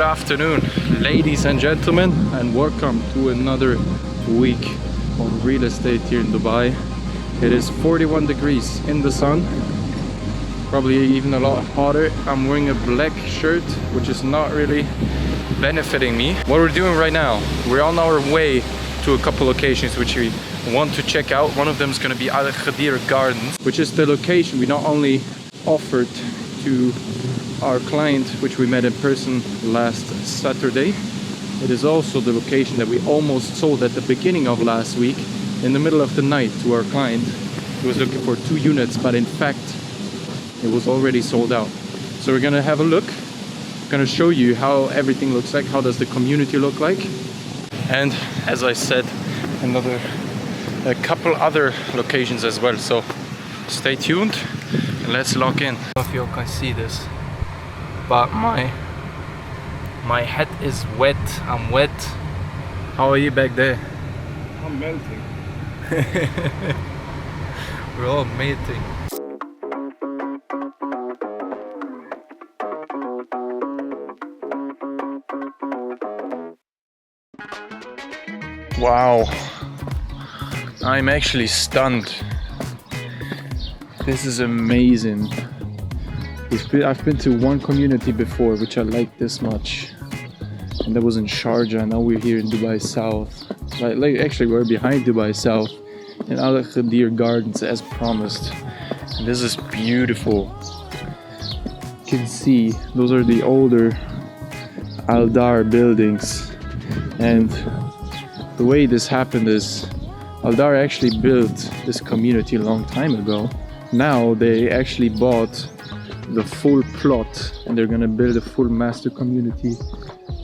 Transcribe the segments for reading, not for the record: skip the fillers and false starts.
Good afternoon, ladies and gentlemen, and welcome to another week of real estate here in Dubai. It is 41 degrees in the sun, probably even a lot hotter. I'm wearing a black shirt, which is not really benefiting me. What we're doing right now, we're on our way to a couple locations which we want to check out. One of them is going to be Al Khadir Gardens, which is the location we not only offered to our client, which we met in person last Saturday. It is also the location that we almost sold at the beginning of last week, in the middle of the night, to our client. He was looking for 2 units, but in fact it was already sold out. So we're gonna have a look, gonna show you how everything looks like, how does the community look like, and as I said, a couple other locations as well. So stay tuned and let's log in. I don't know if you can see this, but my head is wet. I'm wet. How are you back there? I'm melting. We're all melting. Wow, I'm actually stunned. This is amazing. I've been to one community before which I liked this much, and that was in Sharjah. Now we're here in Dubai South. Like actually we're behind Dubai South in Al Khadir Gardens as promised. And this is beautiful. You can see those are the older Al Dar buildings, and the way this happened is Al Dar actually built this community a long time ago. Now they actually bought the full plot and they're gonna build a full master community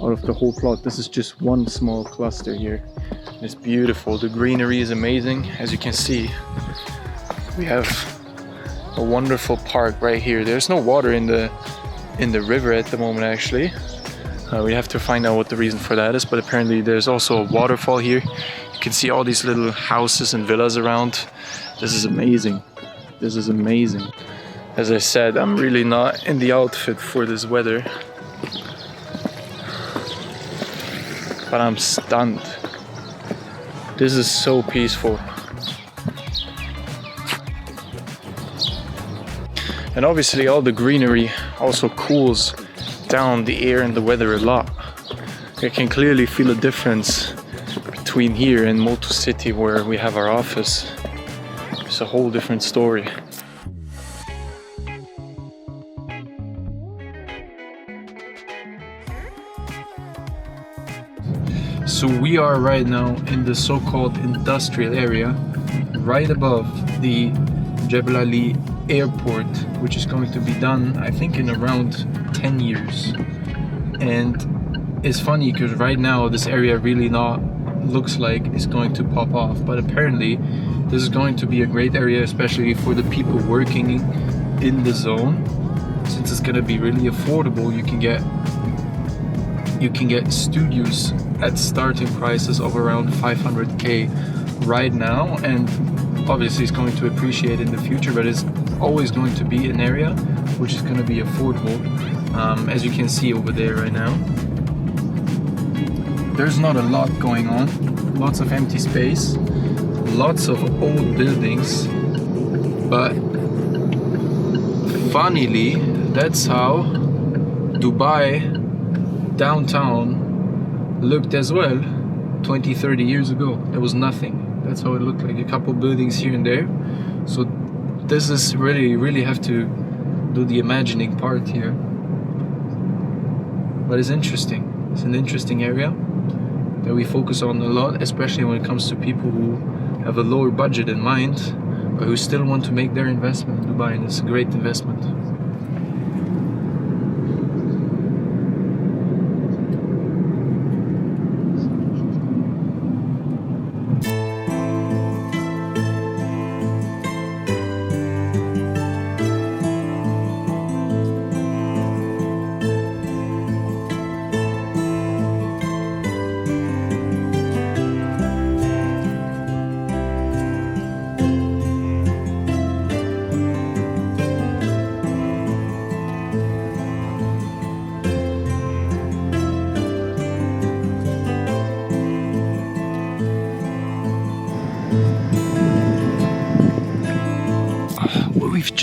out of the whole plot. This is just one small cluster here. It's beautiful. The greenery is amazing. As you can see, we have a wonderful park right here. There's no water in the river at the moment actually. We have to find out what the reason for that is, but apparently there's also a waterfall here. You can see all these little houses and villas around. This is amazing. This is amazing. As I said, I'm really not in the outfit for this weather, but I'm stunned. This is so peaceful. And obviously all the greenery also cools down the air and the weather a lot. I can clearly feel a difference between here and Motu City, where we have our office. It's a whole different story. So we are right now in the so-called industrial area, right above the Jebel Ali airport, which is going to be done, I think, in around 10 years. And it's funny because right now this area really not looks like it's going to pop off, but apparently this is going to be a great area, especially for the people working in the zone. Since it's going to be really affordable, you can get studios at starting prices of around 500k right now, and obviously it's going to appreciate in the future, but it's always going to be an area which is going to be affordable. As you can see over there right now, there's not a lot going on. Lots of empty space, lots of old buildings, but funnily that's how Dubai downtown looked as well 20-30 years ago. There was nothing. That's how it looked like, a couple buildings here and there. So this is really have to do the imagining part here, but it's interesting. It's an interesting area that we focus on a lot, especially when it comes to people who have a lower budget in mind but who still want to make their investment in Dubai, and it's a great investment.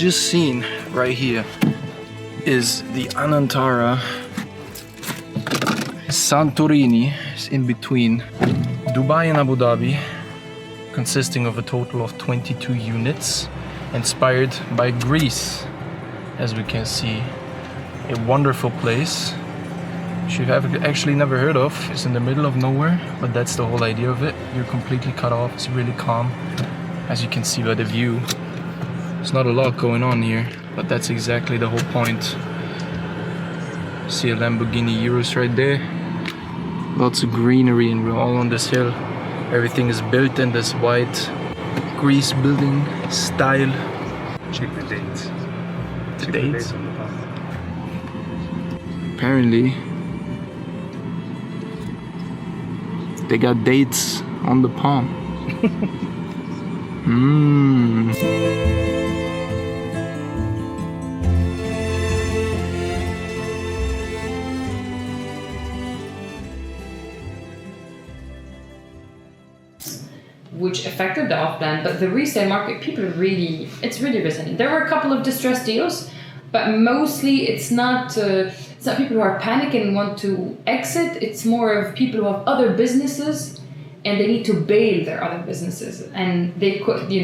just seen right here is the Anantara Santorini. It's in between Dubai and Abu Dhabi, consisting of a total of 22 units, inspired by Greece, as we can see. A wonderful place which you have actually never heard of. It's in the middle of nowhere, but that's the whole idea of it. You're completely cut off. It's really calm, as you can see by the view. There's not a lot going on here, but that's exactly the whole point. See a Lamborghini Urus right there. Lots of greenery, and we're all on this hill. Everything is built in this white Greece building style. Check the dates. The dates? On the palm. Apparently they got dates on the palm. Which affected the off-plan, but the resale market, it's really resilient. There were a couple of distressed deals, but mostly it's not people who are panicking and want to exit. It's more of people who have other businesses and they need to bail their other businesses, and they could, you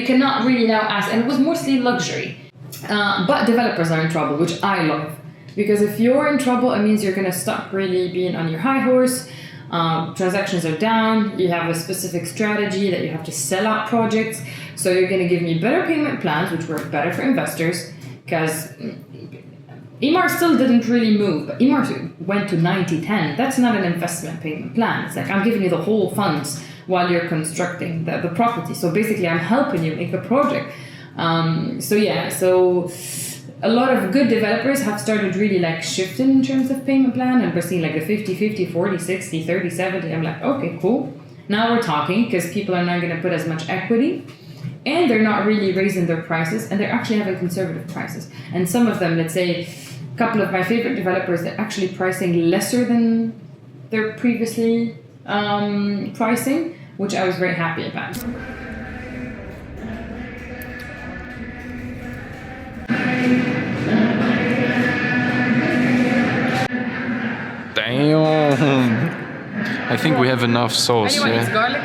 cannot really now ask. And it was mostly luxury, but developers are in trouble, which I love, because if you're in trouble, it means you're gonna stop really being on your high horse. Transactions are down. You have a specific strategy that you have to sell out projects. So you're going to give me better payment plans, which work better for investors, because Emaar still didn't really move, but Emaar went to 90-10. That's not an investment payment plan. It's like I'm giving you the whole funds while you're constructing the property. So basically I'm helping you make the project. So a lot of good developers have started really like shifting in terms of payment plan, and we're seeing like the 50-50, 40-60, 30-70. I'm like, okay, cool. Now we're talking, because people are not going to put as much equity, and they're not really raising their prices, and they're actually having conservative prices. And some of them, let's say a couple of my favorite developers, they're actually pricing lesser than their previously pricing, which I was very happy about. Damn. I think we have enough sauce. Anyone eats garlic?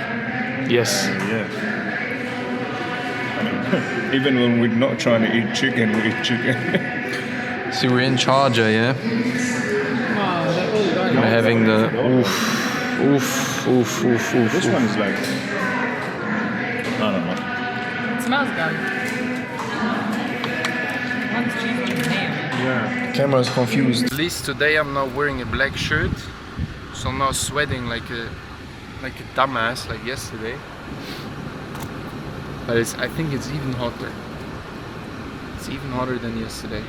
Yes. Yeah. Even when we're not trying to eat chicken, we eat chicken. See, we're in Sharjah, yeah? We're having the oof. This one is like, I don't know. It smells good. One's cheese, one's ham. Yeah. Camera is confused. At least today I'm not wearing a black shirt, so I'm not sweating like a dumbass like yesterday. But I think it's even hotter. It's even hotter than yesterday.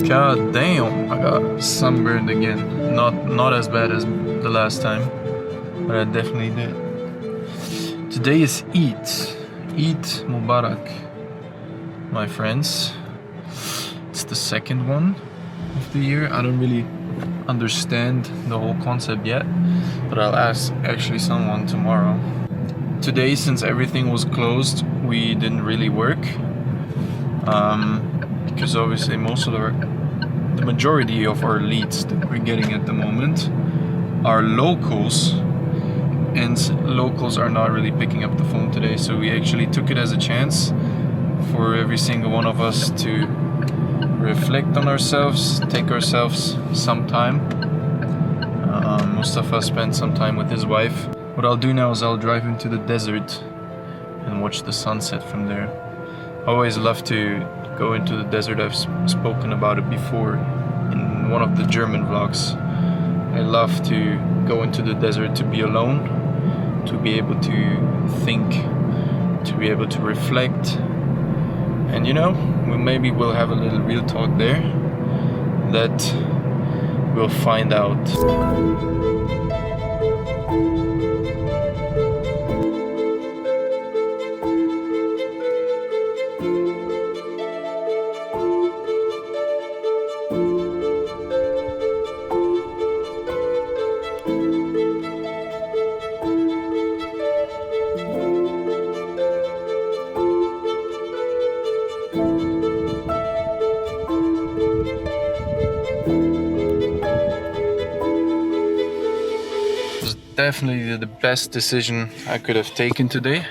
God damn, I got sunburned again. Not as bad as the last time, but I definitely did. Today is Eid Mubarak, my friends. It's the second one of the year. I don't really understand the whole concept yet, but I'll ask actually someone tomorrow. Today, since everything was closed, we didn't really work, because obviously the majority of our leads that we're getting at the moment are locals, and locals are not really picking up the phone today. So we actually took it as a chance for every single one of us to reflect on ourselves, take ourselves some time. Most of us spent some time with his wife. What I'll do now is I'll drive him to the desert and watch the sunset from there. I always love to go into the desert. I've spoken about it before in one of the German vlogs. I love to go into the desert to be alone, to be able to think, to be able to reflect. And you know, maybe we'll have a little real talk there. That we'll find out. Definitely the best decision I could have taken today,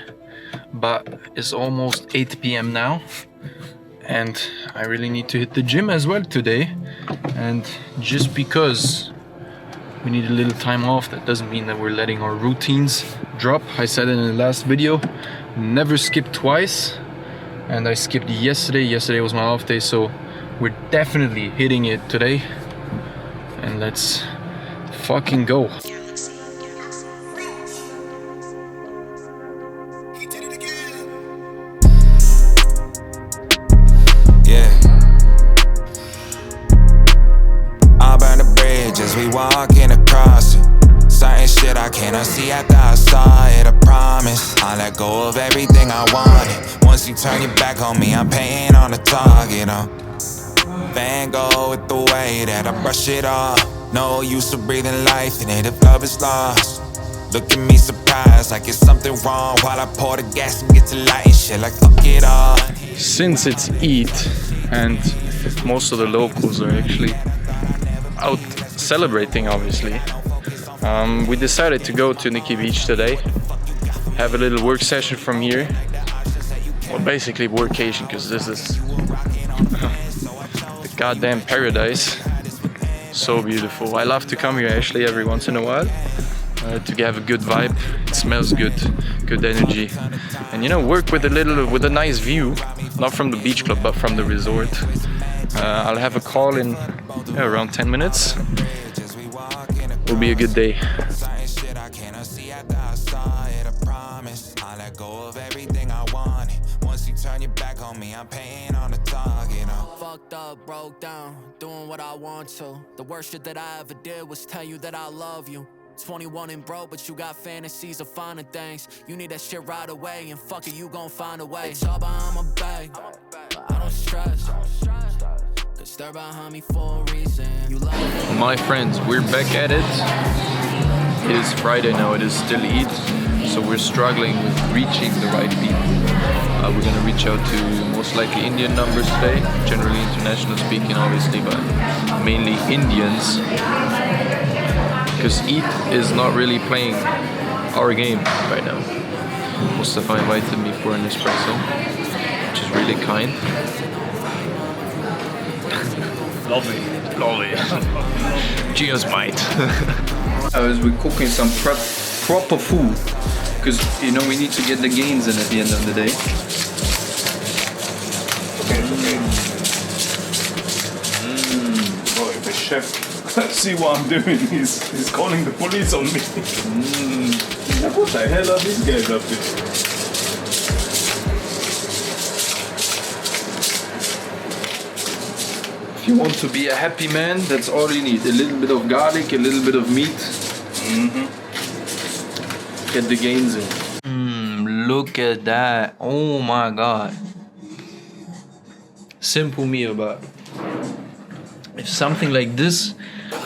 but it's almost 8 p.m. now and I really need to hit the gym as well today. And just because we need a little time off, that doesn't mean that we're letting our routines drop. I said in the last video, never skip twice, and I skipped yesterday. Yesterday was my off day, so we're definitely hitting it today, and let's fucking go. As we walking across it, certain shit I cannot see after I saw it. I promise I'll let go of everything I wanted. Once you turn your back on me, I'm painting on the target. Van Gogh with the way that I brush it off. No use of breathing life in it if love is lost. Look at me surprised like it's something wrong while I pour the gas and get to lighting shit like fuck it all. Since it's Eid and most of the locals are actually out celebrating, obviously, we decided to go to Nikki Beach today, have a little work session from here. Well, basically workation, because this is the goddamn paradise. So beautiful. I love to come here actually every once in a while to have a good vibe. It smells good, good energy, and you know, work with a nice view, not from the beach club but from the resort. I'll have a call in around 10 minutes. Will be a good day. Fucked up, broke down, doing what I want to. The worst shit that I ever did was tell you that I love you. 21 and broke, but you got fantasies of finding things. You need that shit right away, and fuck it, you gon' find a way. It's all behind my back, but I don't stress. Cause they're behind me for a reason. You love my friends, we're back at it. It is Friday now, it is still Eid, so we're struggling with reaching the right people. We're gonna reach out to most likely Indian numbers today, generally international speaking obviously, but mainly Indians. Because Eid is not really playing our game right now. Mustafa invited me for an espresso, which is really kind. Lovely. Cheers, mate. As we're cooking some proper food, because you know we need to get the gains in at the end of the day. Boy, the chef, see what I'm doing. He's calling the police on me. He's like, what the hell are these guys up to? If you want to be a happy man, that's all you need. A little bit of garlic, a little bit of meat. Get the gains in. Look at that. Oh my god. Simple meal, but if something like this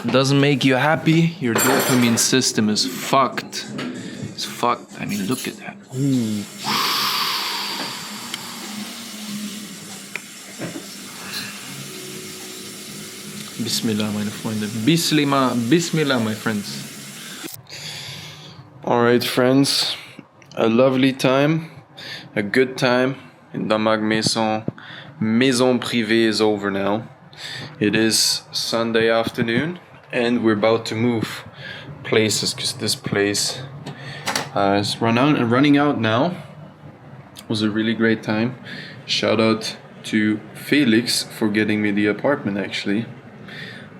doesn't make you happy, your dopamine system is fucked. It's fucked. I mean, look at that. Ooh. Bismillah, meine Freunde. Bismillah, my friends. Alright, friends. A lovely time. A good time in Damag Maison Privée is over now. It is Sunday afternoon and we're about to move places because this place is running out now. was a really great time. Shout out to Felix for getting me the apartment actually,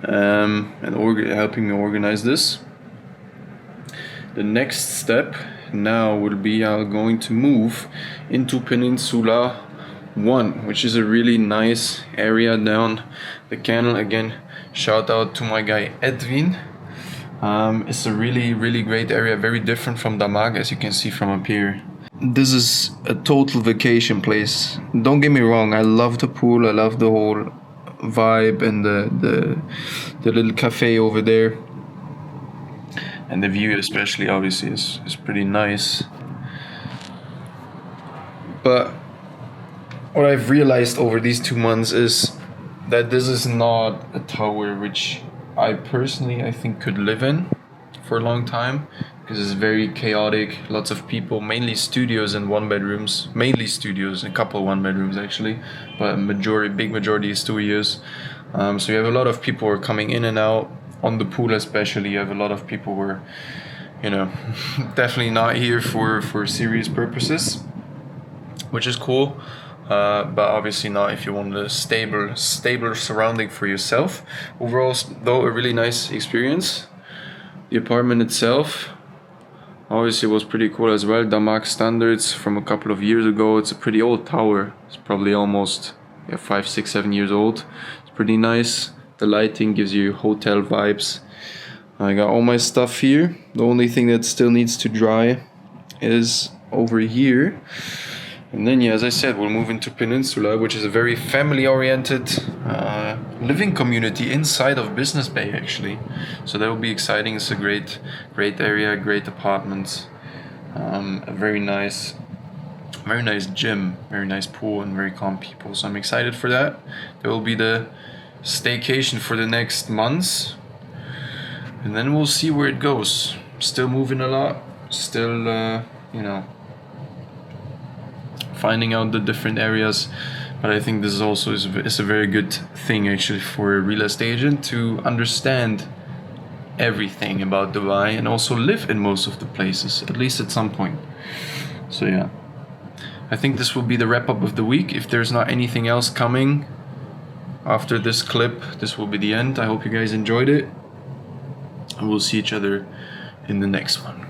and helping me organize this. The next step now will be I'm going to move into Peninsula 1, which is a really nice area down the canal. Again, shout out to my guy Edwin. It's a really great area, very different from Damag, as you can see from up here. This is a total vacation place. Don't get me wrong, I love the pool, I love the whole vibe and the little cafe over there. And the view especially obviously is pretty nice. But what I've realized over these 2 months is that this is not a tower which I personally I think could live in for a long time, because it's very chaotic, lots of people, mainly studios and 1-bedrooms, mainly studios, a couple 1-bedrooms actually, but big majority is studios. So you have a lot of people who are coming in and out. On the pool especially, you have a lot of people who are, you know, definitely not here for serious purposes, which is cool. But obviously not if you want a stable surrounding for yourself. Overall, though, a really nice experience. The apartment itself obviously was pretty cool as well. Damag standards from a couple of years ago. It's a pretty old tower. It's probably almost 5, 6, 7 years old. It's pretty nice. The lighting gives you hotel vibes. I got all my stuff here. The only thing that still needs to dry is over here. And then, yeah, as I said, we'll move into Peninsula, which is a very family-oriented living community inside of Business Bay, actually. So that will be exciting. It's a great area, great apartments, a very nice gym, very nice pool, and very calm people. So I'm excited for that. There will be the staycation for the next months, and then we'll see where it goes. Still moving a lot, still, you know, finding out the different areas, but I think this is also is a very good thing actually for a real estate agent to understand everything about Dubai and also live in most of the places, at least at some point. So yeah, I think this will be the wrap up of the week. If there's not anything else coming after this clip, this will be the end. I hope you guys enjoyed it, and we'll see each other in the next one.